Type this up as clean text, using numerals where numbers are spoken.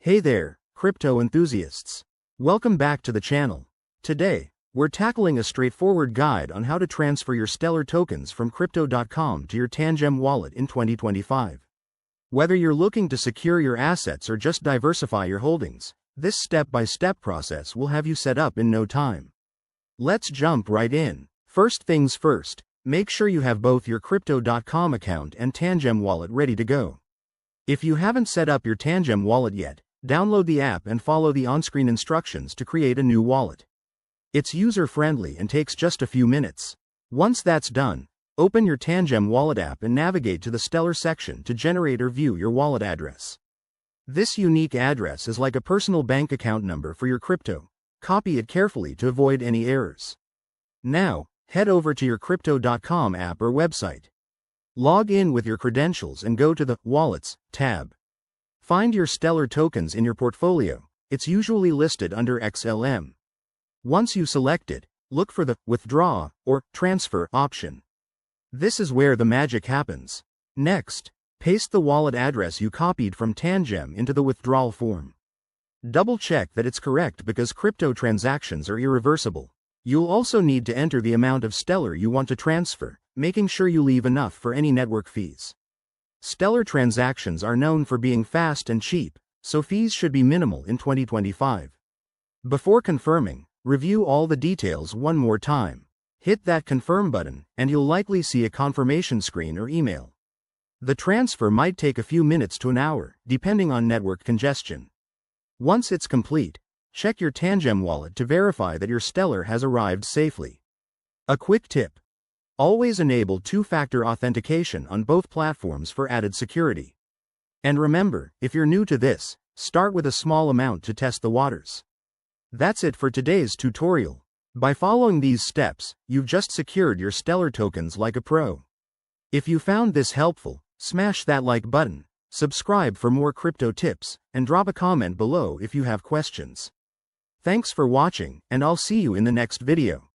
Hey there, crypto enthusiasts. Welcome back to the channel. Today, we're tackling a straightforward guide on how to transfer your Stellar tokens from Crypto.com to your Tangem wallet in 2025. Whether you're looking to secure your assets or just diversify your holdings, this step-by-step process will have you set up in no time. Let's jump right in. First things first, make sure you have both your Crypto.com account and Tangem wallet ready to go. If you haven't set up your Tangem wallet yet, download the app and follow the on-screen instructions to create a new wallet. It's user-friendly and takes just a few minutes. Once that's done, open your Tangem wallet app and navigate to the Stellar section to generate or view your wallet address. This unique address is like a personal bank account number for your crypto. Copy it carefully to avoid any errors. Now, head over to your Crypto.com app or website. Log in with your credentials and go to the Wallets tab. Find your Stellar tokens in your portfolio. It's usually listed under XLM. Once you select it, look for the Withdraw or Transfer option. This is where the magic happens. Next, paste the wallet address you copied from Tangem into the withdrawal form. Double-check that it's correct because crypto transactions are irreversible. You'll also need to enter the amount of Stellar you want to transfer, making sure you leave enough for any network fees. Stellar transactions are known for being fast and cheap, so fees should be minimal in 2025. Before confirming, review all the details one more time. Hit that confirm button, and you'll likely see a confirmation screen or email. The transfer might take a few minutes to an hour, depending on network congestion. Once it's complete, check your Tangem wallet to verify that your Stellar has arrived safely. A quick tip: always enable two-factor authentication on both platforms for added security. And remember, if you're new to this, start with a small amount to test the waters. That's it for today's tutorial. By following these steps, you've just secured your Stellar tokens like a pro. If you found this helpful, smash that like button, subscribe for more crypto tips, and drop a comment below if you have questions. Thanks for watching, and I'll see you in the next video.